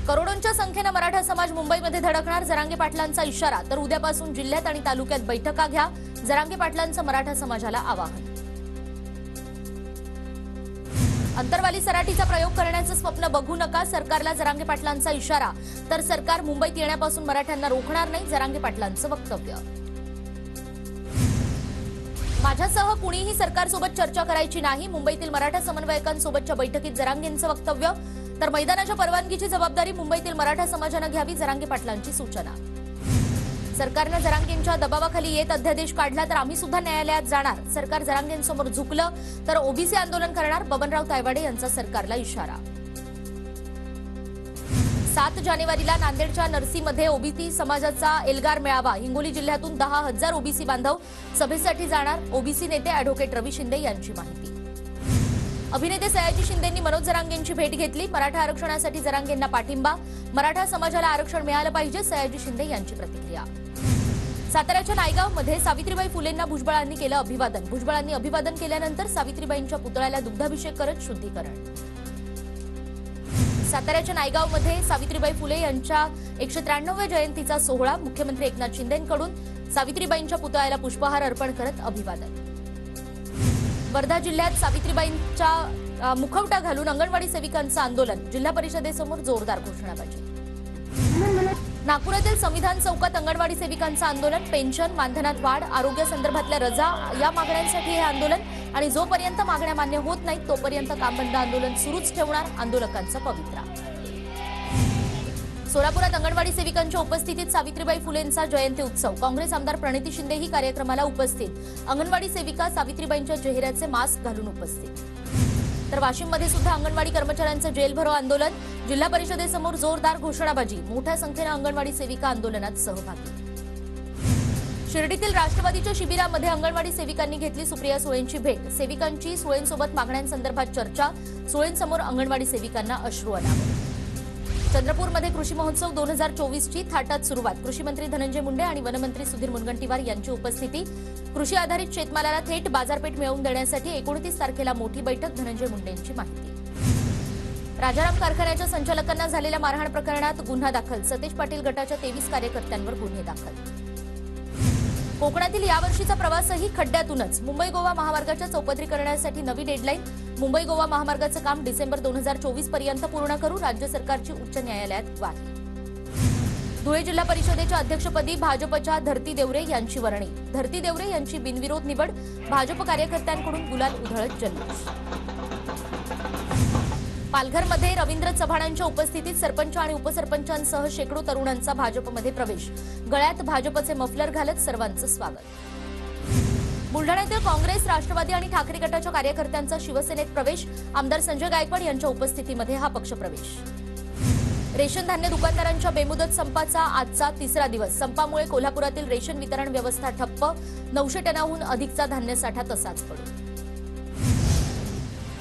करोडोंच्या संख्येने मराठा समाज मुंबईमध्ये धडकणार, जरांगे पाटलांचा इशारा। तर उद्यापासून जिल्ह्यात आणि तालुक्यात बैठका घ्या, जरांगे पाटलांचं मराठा समाजाला आवाहन। अंतरवाली सराटीचा प्रयोग करण्याचं स्वप्न बघू नका, सरकारला जरांगे पाटलांचा इशारा। तर सरकार मुंबईत येण्यापासून मराठ्यांना रोखणार नाही, जरांगे पाटलांचं वक्तव्य। माझ्यासह कुणीही सरकारसोबत चर्चा करायची नाही, मुंबईतील मराठा समन्वयकांसोबतच्या बैठकीत जरांगेंचं वक्तव्य। तर मैदानाच्या परवानगीची जबाबदारी मुंबईतील मराठा समाजानं घ्यावी, जरांगे पाटलांची सूचना। सरकारनं जरांगेंच्या दबावाखाली येत अध्यादेश काढला तर आम्ही सुद्धा न्यायालयात जाणार, सरकार जरांगेंसमोर झुकलं तर ओबीसी आंदोलन करणार, बबनराव तायवाडे यांचा सरकारला इशारा। 7 जानेवारीला नांदेडच्या नरसीमध्ये ओबीसी समाजाचा एल्गार मेळावा, हिंगोली जिल्ह्यातून 10,000 ओबीसी बांधव सभेसाठी जाणार, ओबीसी नेते अॅडव्होकेट रवी शिंदे यांची माहिती। अभिनेते सयाजी शिंदेंनी मनोज जरांगेंची भेट घेतली, मराठा आरक्षणासाठी जरांगेंना पाठिंबा, मराठा समाजाला आरक्षण मिळालं पाहिजे, सयाजी शिंदे यांची प्रतिक्रिया। साताऱ्याच्या नायगावमध्ये सावित्रीबाई फुलेंना भुजबळांनी केलं अभिवादन, भुजबळांनी अभिवादन केल्यानंतर सावित्रीबाईंच्या पुतळ्याला दुग्धाभिषेक करत शुद्धीकरण। साताऱ्याच्या नायगावमध्ये सावित्रीबाई फुले यांच्या 193व्या जयंतीचा सोहळा, मुख्यमंत्री एकनाथ शिंदेंकडून सावित्रीबाईंच्या पुतळ्याला पुष्पहार अर्पण करत अभिवादन। वर्धा जिल्ह्यात सावित्रीबाईंच्या मुखवटा घालून अंगणवाडी सेविकांचं आंदोलन, जिल्हा परिषदेसमोर जोरदार घोषणाबाजी। नागपुरातील संविधान चौकात अंगणवाडी सेविकांचं आंदोलन, पेन्शन, मानधनात वाढ, आरोग्यासंदर्भातल्या रजा या मागण्यांसाठी हे आंदोलन आणि जोपर्यंत मागण्या मान्य होत नाहीत तोपर्यंत काम बंद आंदोलन सुरूच ठेवणार, आंदोलकांचा पवित्रा। सोलापुरात अंगणवाडी सेविकांच्या उपस्थितीत सावित्रीबाई फुलेंचा जयंती उत्सव, काँग्रेस आमदार प्रणिती शिंदे ही कार्यक्रमाला उपस्थित, अंगणवाडी सेविका सावित्रीबाईंच्या चेहऱ्याचे मास्क घालून उपस्थित। तर वाशिममध्ये सुद्धा अंगणवाडी कर्मचाऱ्यांचं जेल भरो आंदोलन, जिल्हा परिषदेसमोर जोरदार घोषणाबाजी, मोठ्या संख्येने अंगणवाडी सेविका आंदोलनात सहभागी। शिर्डीतील राष्ट्रवादीच्या शिबिरामध्ये अंगणवाडी सेविकांनी घेतली सुप्रिया सुळेंची भेट, सेविकांची सुळेंसोबत मागण्यांसंदर्भात चर्चा, सुळेंसमोर अंगणवाडी सेविकांना अश्रू अनावर। चंद्रपूरमध्ये कृषी महोत्सव 2024ची थाटात सुरुवात, कृषी मंत्री धनंजय मुंडे आणि वनमंत्री सुधीर मुनगंटीवार यांची उपस्थिती, कृषी आधारित शेतमालाला थेट बाजारपेठ मिळवून देण्यासाठी 29 तारखेला मोठी बैठक, धनंजय मुंडेंची माहिती। राजाराम कारखान्याच्या संचालकांना झालेल्या मारहाण प्रकरणात गुन्हा दाखल, सतेज पाटील गटाच्या 23 कार्यकर्त्यांवर गुन्हे दाखल। कोकणातील यावर्षीचा प्रवासही खड्ड्यातूनच, मुंबई गोवा महामार्गाच्या चौपदरीकरणासाठी नवी डेडलाईन, मुंबई गोवा महामार्गाचं काम डिसेंबर 2024 पर्यंत पूर्ण करू, राज्य सरकारची उच्च न्यायालयात ग्वाही। धुळे जिल्हा परिषदेच्या अध्यक्षपदी भाजपच्या धरती देवरे यांची वर्णी, धरती देवरे यांची बिनविरोध निवड, भाजप कार्यकर्त्यांकडून गुलाल उधळत जल्लोष। पालघरमध्ये रवींद्र चव्हाणांच्या उपस्थितीत सरपंच आणि उपसरपंचांसह शेकडो तरुणांचा भाजपमध्ये प्रवेश, गळ्यात भाजपचे मफलर घालत सर्वांचं स्वागत। बुलढाण्यातील काँग्रेस, राष्ट्रवादी आणि ठाकरे गटाच्या कार्यकर्त्यांचा शिवसेनेत प्रवेश, आमदार संजय गायकवाड यांच्या उपस्थितीमध्ये हा पक्षप्रवेश। रेशन धान्य दुकानदारांच्या बेमुदत संपाचा आजचा 3रा दिवस, संपामुळे कोल्हापुरातील रेशन वितरण व्यवस्था ठप्प, 900 टनाहून अधिकचा धान्यसाठा तसाच पडू।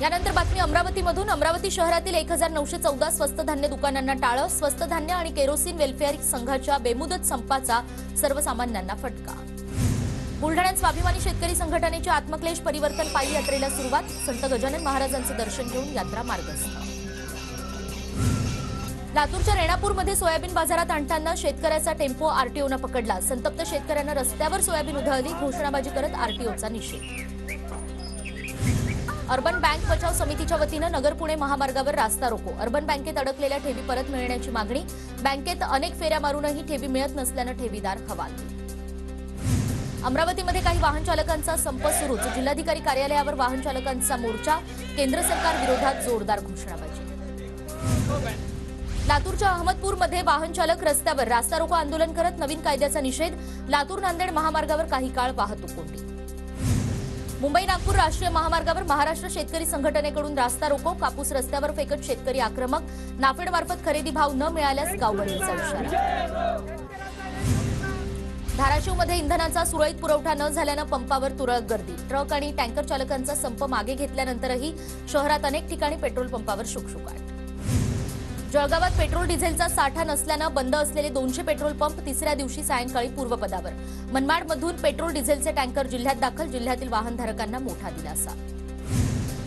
यानंतर बातमी अमरावतीमधून, अमरावती शहरातील 1914 स्वस्त धान्य दुकानांना टाळं, स्वस्त धान्य आणि केरोसिन वेलफेअर संघाच्या बेमुदत संपाचा सर्वसामान्यांना फटका। बुलढाण्यात स्वाभिमानी शेतकरी संघटनेच्या आत्मक्लेश परिवर्तन पायी यात्रेला सुरुवात, संत गजानन महाराजांचं दर्शन घेऊन यात्रा मार्गस्थ। लातूरच्या रेणापूरमध्ये सोयाबीन बाजारात आणताना शेतकऱ्याचा टेम्पो आरटीओनं पकडला, संतप्त शेतकऱ्यांना रस्त्यावर सोयाबीन उधळली, घोषणाबाजी करत आरटीओचा निषेध। अर्बन बँक बचाव समितीच्या वतीनं नगर पुणे महामार्गावर रास्ता रोको, अर्बन बँकेत अडकलेल्या ठेवी परत मिळण्याची मागणी, बँकेत अनेक फेऱ्या मारूनही ठेवी मिळत नसल्यानं ठेवीदार हवाल। अमरावतीमध्ये काही वाहन चालकांचा संप सुरूच, जिल्हाधिकारी कार्यालयावर वाहन चालकांचा मोर्चा, केंद्र सरकार विरोधात जोरदार घोषणाबाजी। लातूरच्या अहमदपूरमध्ये वाहन चालक रस्त्यावर रास्ता रोको आंदोलन करत नवीन कायद्याचा निषेध, लातूर नांदेड महामार्गावर काही काळ वाहतूक कोंडी। मुंबई नागपूर राष्ट्रीय महामार्गावर महाराष्ट्र शेतकरी संघटनेकडून रास्ता रोको, कापूस रस्त्यावर फेकत शेतकरी आक्रमक, नाफेडमार्फत खरेदी भाव न मिळाल्यास गावबंदीचा इशारा। धाराशिवमध्ये इंधनाचा सुरळीत पुरवठा न झाल्यानं पंपावर तुरळक गर्दी, ट्रक आणि टँकर चालकांचा संप मागे घेतल्यानंतरही शहरात अनेक ठिकाणी पेट्रोल पंपावर शुकशुकाट। जळगावात पेट्रोल डिझेलचा साठा नसल्यानं बंद असलेले 200 पेट्रोल पंप 3ऱ्या दिवशी सायंकाळी पूर्वपदावर, मनमाडमधून पेट्रोल डिझेलचे टँकर जिल्ह्यात दाखल, जिल्ह्यातील वाहनधारकांना मोठा दिलासा।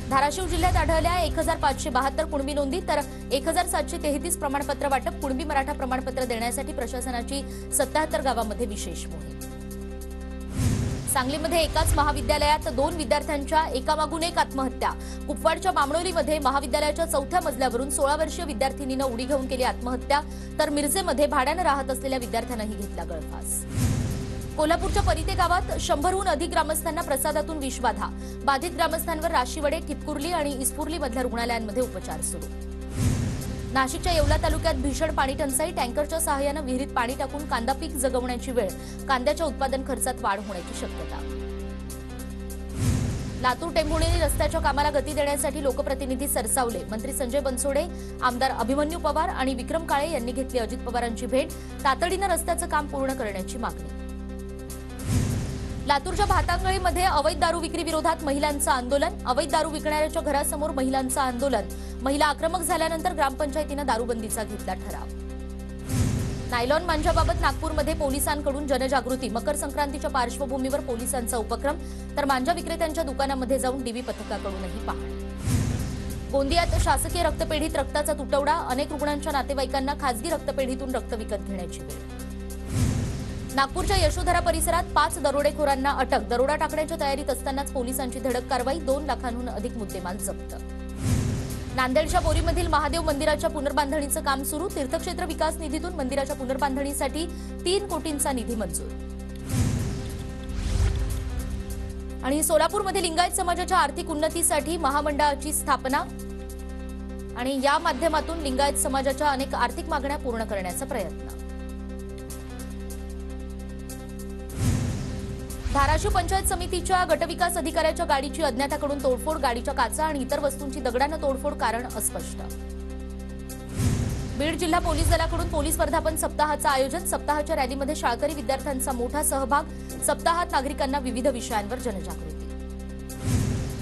धाराशिव जिल्ह्यात आढळल्या 1572 कुणबी नोंदी, तर 1733 प्रमाणपत्र वाटप. कुणबी मराठा प्रमाणपत्र देण्यासाठी प्रशासनाची 77 गावांमध्ये विशेष मोहीम. सांगलीमध्ये एकाच महाविद्यालयात 2 विद्यार्थ्यांच्या एकामागून एक आत्महत्या. कुपवाडच्या बामणोलीमध्ये महाविद्यालयाच्या 4थ्या मजल्यावरून 16 वर्षीय विद्यार्थिनीनं उडी घेऊन केली आत्महत्या, तर मिरजेमध्ये भाड्यानं राहत असलेल्या विद्यार्थ्यानंही घेतला गळफास. कोल्हापूरच्या परिते गावात 100हून अधिक ग्रामस्थांना प्रसादातून विषबाधा. बाधित ग्रामस्थांवर राशीवडे, ठिपकुर्ली आणि इस्पुर्ली मधल्या रुग्णालयांमध्ये उपचार सुरू. नाशिकच्या येवला तालुक्यात भीषण पाणी टंचाई. टँकरच्या सहाय्यानं विहिरीत पाणी टाकून कांदा पीक जगवण्याची वेळ. कांद्याच्या उत्पादन खर्चात वाढ होण्याची शक्यता. लातूर टेंभुर्णी रस्त्याच्या कामाला गती देण्यासाठी लोकप्रतिनिधी सरसावले. मंत्री संजय बनसोडे, आमदार अभिमन्यू पवार आणि विक्रम काळे यांनी घेतली अजित पवारांची भेट. तातडीनं रस्त्याचं काम पूर्ण करण्याची मागणी. लातूरच्या भातांगळीमध्ये अवैध दारू विक्री विरोधात महिलांचं आंदोलन. अवैध दारू विकणाऱ्याच्या घरासमोर महिलांचं आंदोलन. महिला आक्रमक झाल्यानंतर ग्रामपंचायतीनं दारूबंदीचा घेतला ठराव. नायलॉन मांजाबाबत नागपूरमध्ये पोलिसांकडून जनजागृती. मकर संक्रांतीच्या पार्श्वभूमीवर पोलिसांचा उपक्रम, तर मांजा विक्रेत्यांच्या दुकानामध्ये जाऊन डीबी पथकाकडूनही पाहणी. गोंदियात शासकीय रक्तपेढीत रक्ताचा तुटवडा. अनेक रुग्णांच्या नातेवाईकांना खासगी रक्तपेढीतून रक्त विकत घेण्याची वेळ. नागपूरच्या यशोधरा परिसरात 5 दरोडेखोरांना अटक. दरोडा टाकण्याच्या तयारीत असतानाच पोलिसांची धडक कारवाई. 2 लाखांहून अधिक मुद्देमाल जप्त. नांदेडच्या बोरीमधील महादेव मंदिराच्या पुनर्बांधणीचं काम सुरू. तीर्थक्षेत्र विकास निधीतून मंदिराच्या पुनर्बांधणीसाठी 3 कोटींचा निधी मंजूर. आणि सोलापूरमध्ये लिंगायत समाजाच्या आर्थिक उन्नतीसाठी महामंडळाची स्थापना आणि या माध्यमातून लिंगायत समाजाच्या अनेक आर्थिक मागण्या पूर्ण करण्याचा प्रयत्न. धाराशिव पंचायत समितीच्या गटविकास अधिकाऱ्याच्या गाडीची अज्ञाताकडून तोडफोड. गाडीच्या काचा आणि इतर वस्तूंची दगडानं तोडफोड, कारण अस्पष्ट. बीड जिल्हा पोलीस दलाकडून पोलीस वर्धापन सप्ताहाचं आयोजन. सप्ताहाच्या रॅलीमध्ये शाळकरी विद्यार्थ्यांचा मोठा सहभाग. सप्ताहात नागरिकांना विविध विषयांवर जनजागृती.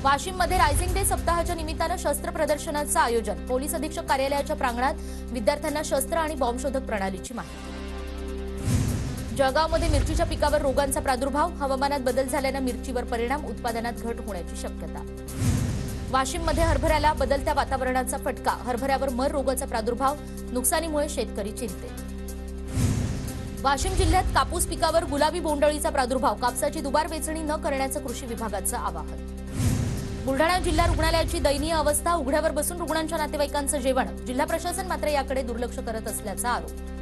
वाशिममध्ये रायझिंग डे सप्ताहाच्या निमित्तानं शस्त्र प्रदर्शनाचं आयोजन. पोलीस अधीक्षक कार्यालयाच्या प्रांगणात विद्यार्थ्यांना शस्त्र आणि बॉम्बशोधक प्रणालीची माहिती. जळगावमध्ये मिरचीच्या पिकावर रोगांचा प्रादुर्भाव. हवामानात बदल झाल्यानं मिरचीवर परिणाम. उत्पादनात घट होण्याची शक्यता. वाशिममध्ये हरभऱ्याला बदलत्या वातावरणाचा फटका. हरभऱ्यावर मर रोगाचा प्रादुर्भाव. नुकसानीमुळे शेतकरी चिंतेत. वाशिम जिल्ह्यात कापूस पिकावर गुलाबी बोंडअळीचा प्रादुर्भाव. कापसाची दुबार वेचणी न करण्याचं कृषी विभागाचं आवाहन. बुलढाणा जिल्हा रुग्णालयाची दयनीय अवस्था. उघड्यावर बसून रुग्णांच्या नातेवाईकांचं जेवण. जिल्हा प्रशासन मात्र याकडे दुर्लक्ष करत असल्याचा आरोप.